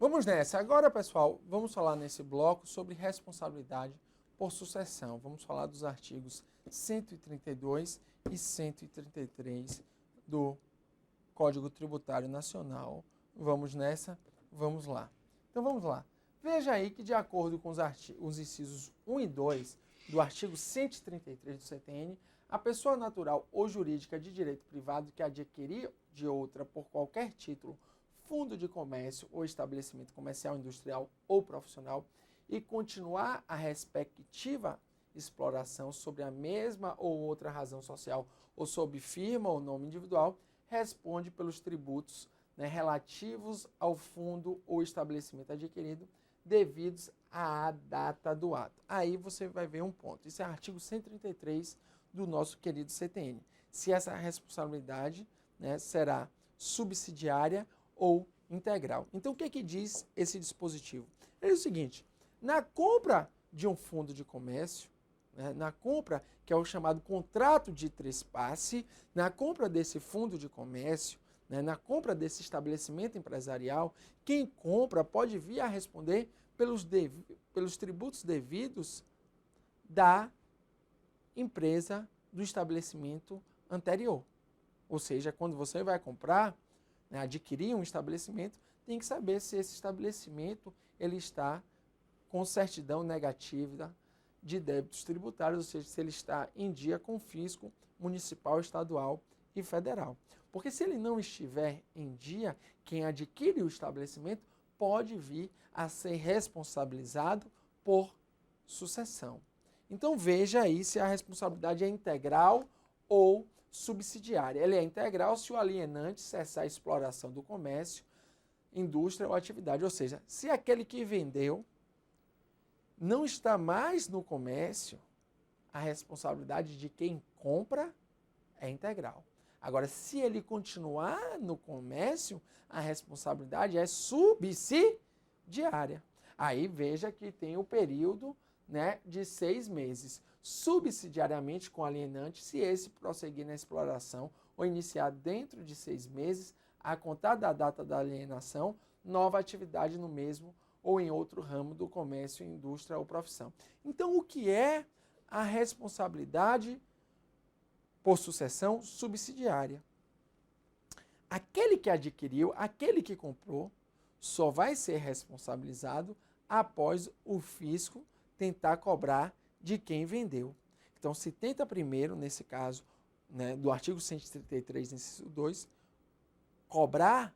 Vamos nessa. Agora, pessoal, vamos falar nesse bloco sobre responsabilidade por sucessão. Vamos falar dos artigos 132 e 133 do Código Tributário Nacional. Vamos nessa? Vamos lá. Então, vamos lá. Veja aí que, de acordo com os incisos 1 e 2 do artigo 133 do CTN, a pessoa natural ou jurídica de direito privado que adquirir de outra por qualquer título fundo de comércio ou estabelecimento comercial, industrial ou profissional e continuar a respectiva exploração sobre a mesma ou outra razão social ou sob firma ou nome individual, responde pelos tributos, relativos ao fundo ou estabelecimento adquirido devidos à data do ato. Aí você vai ver um ponto. Isso é artigo 133 do nosso querido CTN. Se essa responsabilidade, será subsidiária ou integral. Então, o que diz esse dispositivo? É o seguinte: na compra de um fundo de comércio, na compra, que é o chamado contrato de trespasse, na compra desse fundo de comércio, na compra desse estabelecimento empresarial, quem compra pode vir a responder pelos tributos devidos da empresa do estabelecimento anterior. Ou seja, quando você vai comprar, adquirir um estabelecimento, tem que saber se esse estabelecimento ele está com certidão negativa de débitos tributários, ou seja, se ele está em dia com o fisco municipal, estadual e federal. Porque se ele não estiver em dia, quem adquire o estabelecimento pode vir a ser responsabilizado por sucessão. Então veja aí se a responsabilidade é integral ou subsidiária. Ela é integral se o alienante cessar a exploração do comércio, indústria ou atividade. Ou seja, se aquele que vendeu não está mais no comércio, a responsabilidade de quem compra é integral. Agora, se ele continuar no comércio, a responsabilidade é subsidiária. Aí veja que tem o período, de 6 meses. Subsidiariamente com o alienante, se esse prosseguir na exploração ou iniciar dentro de 6 meses, a contar da data da alienação, nova atividade no mesmo ou em outro ramo do comércio, indústria ou profissão. Então, o que é a responsabilidade por sucessão subsidiária? Aquele que adquiriu, aquele que comprou, só vai ser responsabilizado após o fisco tentar cobrar de quem vendeu. Então, se tenta primeiro, nesse caso, do artigo 133, inciso 2, cobrar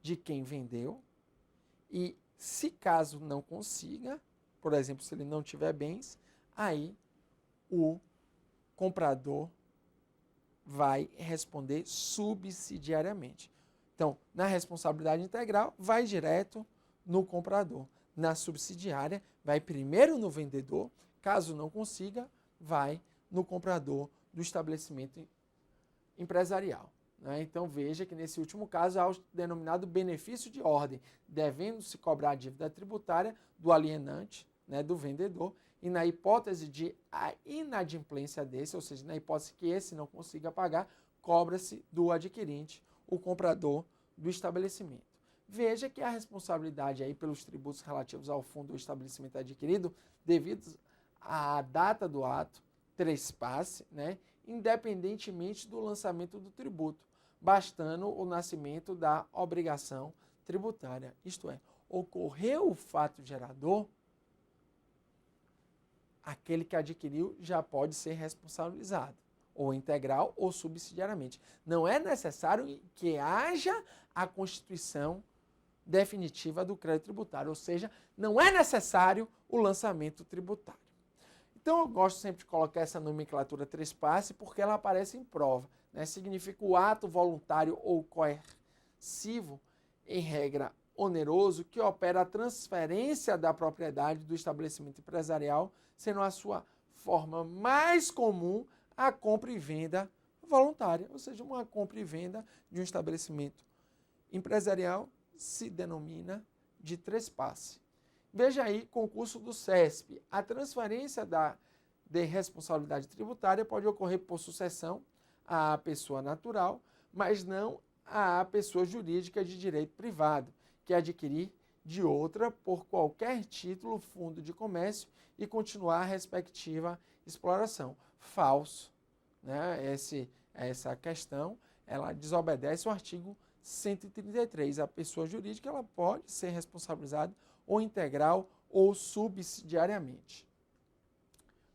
de quem vendeu, e se caso não consiga, por exemplo, se ele não tiver bens, aí o comprador vai responder subsidiariamente. Então, na responsabilidade integral, vai direto no comprador. Na subsidiária, vai primeiro no vendedor, caso não consiga, vai no comprador do estabelecimento empresarial. Então, veja que nesse último caso há o denominado benefício de ordem, devendo-se cobrar a dívida tributária do alienante, do vendedor, e na hipótese de a inadimplência desse, ou seja, na hipótese que esse não consiga pagar, cobra-se do adquirente, o comprador do estabelecimento. Veja que a responsabilidade aí pelos tributos relativos ao fundo ou estabelecimento adquirido, devido à data do ato, trespasse, independentemente do lançamento do tributo, bastando o nascimento da obrigação tributária. Isto é, ocorreu o fato gerador, aquele que adquiriu já pode ser responsabilizado, ou integral ou subsidiariamente. Não é necessário que haja a constituição definitiva do crédito tributário, ou seja, não é necessário o lançamento tributário. Então, eu gosto sempre de colocar essa nomenclatura trespasse porque ela aparece em prova. Significa o ato voluntário ou coercivo, em regra oneroso, que opera a transferência da propriedade do estabelecimento empresarial, sendo a sua forma mais comum a compra e venda voluntária, ou seja, uma compra e venda de um estabelecimento empresarial se denomina de trespasse. Veja aí, concurso do CESP. A transferência de responsabilidade tributária pode ocorrer por sucessão à pessoa natural, mas não à pessoa jurídica de direito privado, que adquirir de outra por qualquer título, fundo de comércio e continuar a respectiva exploração. Falso, né? Essa questão, ela desobedece o artigo 133. A pessoa jurídica ela pode ser responsabilizada ou integral ou subsidiariamente.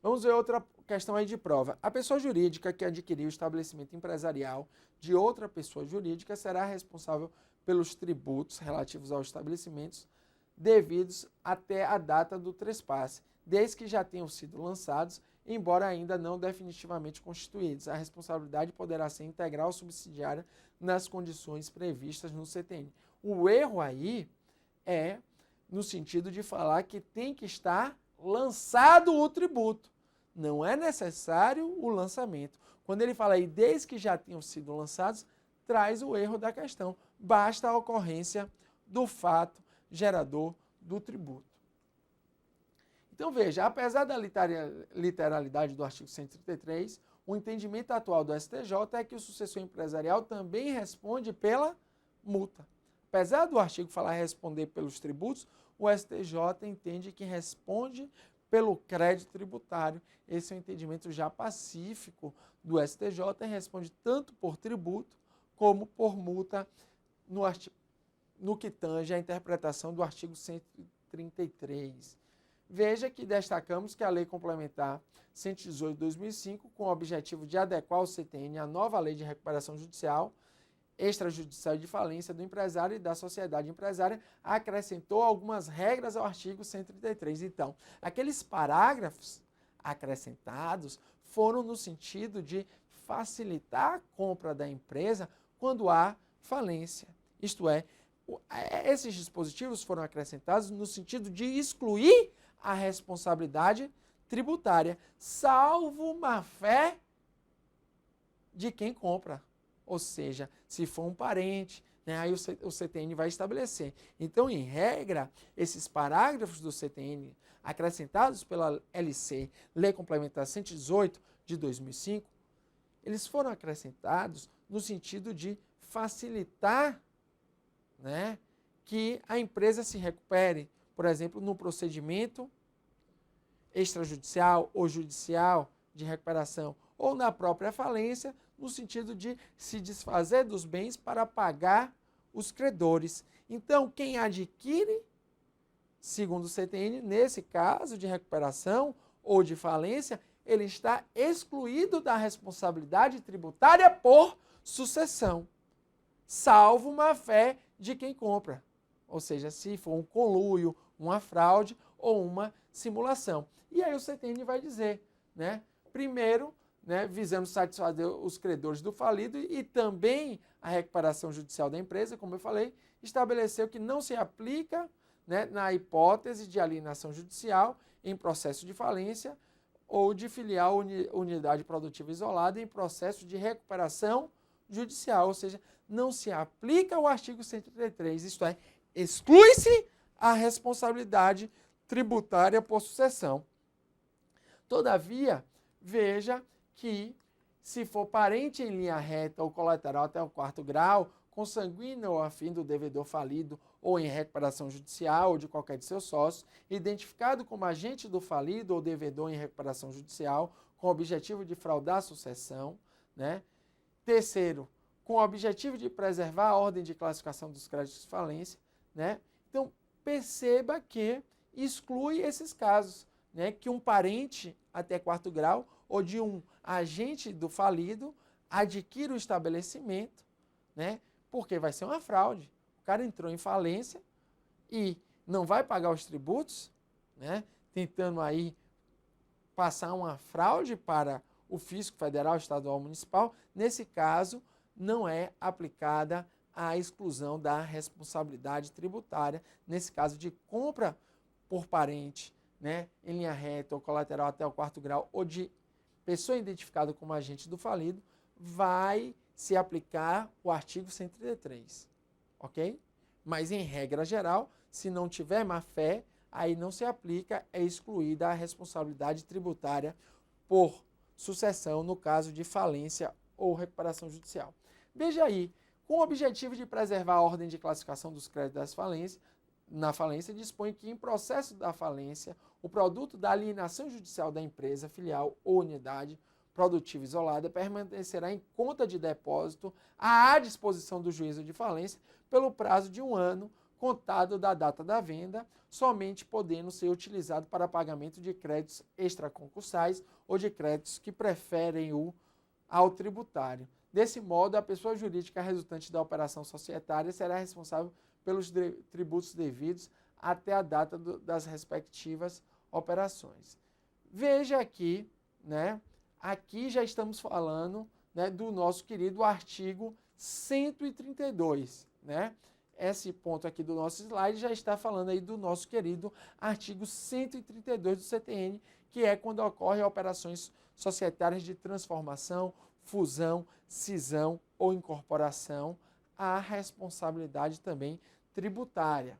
Vamos ver outra questão aí de prova. A pessoa jurídica que adquiriu o estabelecimento empresarial de outra pessoa jurídica será responsável pelos tributos relativos aos estabelecimentos devidos até a data do trespasse, desde que já tenham sido lançados, embora ainda não definitivamente constituídos. A responsabilidade poderá ser integral ou subsidiária nas condições previstas no CTN. O erro aí é no sentido de falar que tem que estar lançado o tributo. Não é necessário o lançamento. Quando ele fala aí, desde que já tenham sido lançados, traz o erro da questão. Basta a ocorrência do fato gerador do tributo. Então veja, apesar da literalidade do artigo 133, o entendimento atual do STJ é que o sucessor empresarial também responde pela multa. Apesar do artigo falar responder pelos tributos, o STJ entende que responde pelo crédito tributário. Esse é um entendimento já pacífico do STJ e responde tanto por tributo como por multa no que tange à interpretação do artigo 133. Veja que destacamos que a Lei Complementar 118 de 2005, com o objetivo de adequar o CTN à nova Lei de Recuperação Judicial, Extrajudicial e de Falência do Empresário e da Sociedade Empresária, acrescentou algumas regras ao artigo 133. Então, aqueles parágrafos acrescentados foram no sentido de facilitar a compra da empresa quando há falência. Isto é, esses dispositivos foram acrescentados no sentido de excluir a responsabilidade tributária, salvo má-fé de quem compra. Ou seja, se for um parente, né, aí o CTN vai estabelecer. Então, em regra, esses parágrafos do CTN acrescentados pela LC, Lei Complementar 118 de 2005, eles foram acrescentados no sentido de facilitar, né, que a empresa se recupere, por exemplo, no procedimento extrajudicial ou judicial de recuperação, ou na própria falência, no sentido de se desfazer dos bens para pagar os credores. Então, quem adquire, segundo o CTN, nesse caso de recuperação ou de falência, ele está excluído da responsabilidade tributária por sucessão, salvo má-fé de quem compra. Ou seja, se for um conluio, uma fraude ou uma simulação. E aí o CTN vai dizer, né, primeiro, né, visando satisfazer os credores do falido e também a recuperação judicial da empresa, como eu falei, estabeleceu que não se aplica, né, na hipótese de alienação judicial em processo de falência ou de filial unidade produtiva isolada em processo de recuperação judicial, ou seja, não se aplica o artigo 133, isto é, exclui-se a responsabilidade tributária por sucessão. Todavia, veja que, se for parente em linha reta ou colateral até o 4º grau, consanguíneo ou afim do devedor falido ou em recuperação judicial ou de qualquer de seus sócios, identificado como agente do falido ou devedor em recuperação judicial, com o objetivo de fraudar a sucessão, né? Terceiro, com o objetivo de preservar a ordem de classificação dos créditos de falência, né? Então, perceba que exclui esses casos, né? Que um parente até 4º grau ou de um agente do falido adquire o estabelecimento, né? Porque vai ser uma fraude. O cara entrou em falência e não vai pagar os tributos, né? Tentando aí passar uma fraude para o fisco federal, estadual, municipal. Nesse caso, não é aplicada a exclusão da responsabilidade tributária, nesse caso de compra por parente, né, em linha reta ou colateral até o 4º grau, ou de pessoa identificada como agente do falido, vai se aplicar o artigo 133, ok? Mas, em regra geral, se não tiver má-fé, aí não se aplica, é excluída a responsabilidade tributária por sucessão no caso de falência ou recuperação judicial. Veja aí, com o objetivo de preservar a ordem de classificação dos créditos das falências, na falência dispõe que, em processo da falência, o produto da alienação judicial da empresa, filial ou unidade produtiva isolada permanecerá em conta de depósito à disposição do juízo de falência pelo prazo de 1 ano, contado da data da venda, somente podendo ser utilizado para pagamento de créditos extraconcursais ou de créditos que preferem ao tributário. Desse modo, a pessoa jurídica resultante da operação societária será responsável pelos tributos devidos até a data das respectivas operações. Veja aqui, né? Aqui já estamos falando, né, do nosso querido artigo 132, né? Esse ponto aqui do nosso slide já está falando aí do nosso querido artigo 132 do CTN, que é quando ocorrem operações societárias de transformação, fusão, cisão ou incorporação, a responsabilidade também tributária.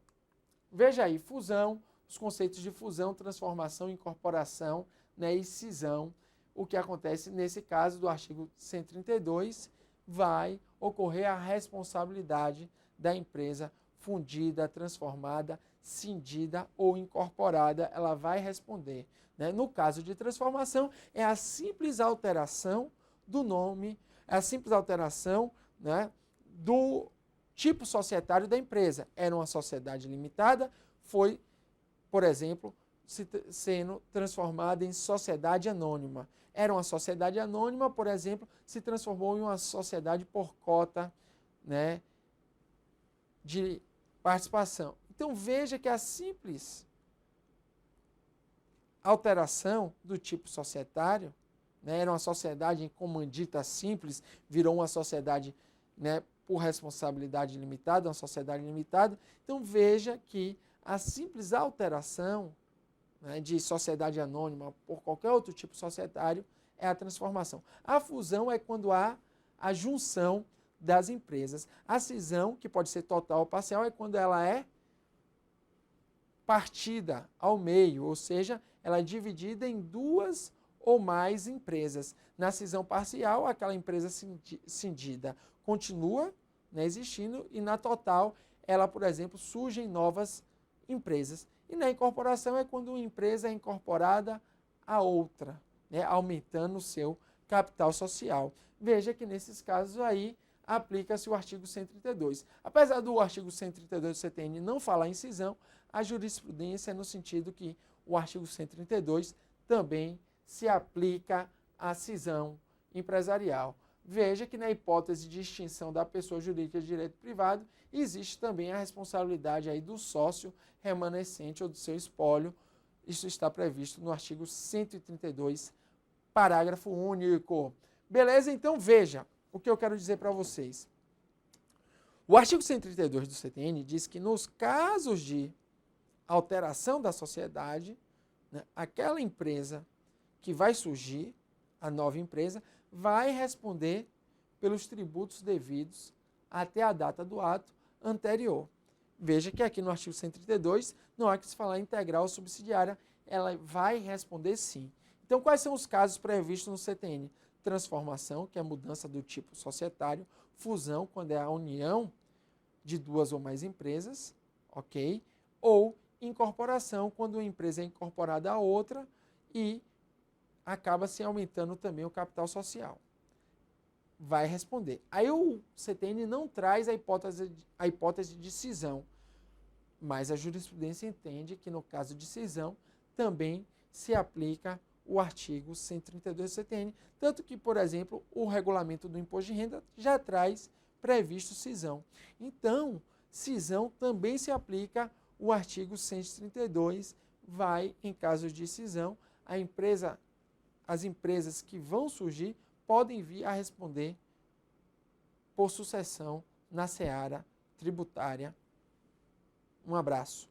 Veja aí, fusão, os conceitos de fusão, transformação, incorporação, né, e cisão. O que acontece nesse caso do artigo 132, vai ocorrer a responsabilidade da empresa fundida, transformada, cindida ou incorporada, ela vai responder, né? No caso de transformação, é a simples alteração do nome, é a simples alteração, né, do tipo societário da empresa. Era uma sociedade limitada, foi, por exemplo, sendo transformada em sociedade anônima. Era uma sociedade anônima, por exemplo, se transformou em uma sociedade por cota, né, de participação. Então veja que a simples alteração do tipo societário, né, era uma sociedade em comandita simples, virou uma sociedade, né, por responsabilidade limitada, uma sociedade limitada. Então veja que a simples alteração, né, de sociedade anônima por qualquer outro tipo societário é a transformação. A fusão é quando há a junção das empresas. A cisão, que pode ser total ou parcial, é quando ela é partida ao meio, ou seja, ela é dividida em 2 ou mais empresas. Na cisão parcial, aquela empresa cindida continua, né, existindo, e na total, ela, por exemplo, surgem novas empresas. E na incorporação é quando uma empresa é incorporada a outra, né, aumentando o seu capital social. Veja que nesses casos aí aplica-se o artigo 132. Apesar do artigo 132 do CTN não falar em cisão, a jurisprudência é no sentido que o artigo 132 também se aplica à cisão empresarial. Veja que na hipótese de extinção da pessoa jurídica de direito privado, existe também a responsabilidade aí do sócio remanescente ou do seu espólio. Isso está previsto no artigo 132, parágrafo único. Beleza? Então veja o que eu quero dizer para vocês. O artigo 132 do CTN diz que nos casos de alteração da sociedade, né, aquela empresa que vai surgir, a nova empresa, vai responder pelos tributos devidos até a data do ato anterior. Veja que aqui no artigo 132 não há que se falar integral ou subsidiária, ela vai responder sim. Então, quais são os casos previstos no CTN? Transformação, que é a mudança do tipo societário. Fusão, quando é a união de 2 ou mais empresas, ok? Ou incorporação, quando uma empresa é incorporada a outra e acaba se aumentando também o capital social. Vai responder. Aí o CTN não traz a hipótese de cisão, mas a jurisprudência entende que no caso de cisão também se aplica o artigo 132 do CTN, tanto que, por exemplo, o regulamento do imposto de renda já traz previsto cisão. Então, cisão também se aplica o artigo 132, vai, em caso de cisão, as empresas que vão surgir podem vir a responder por sucessão na seara tributária. Um abraço.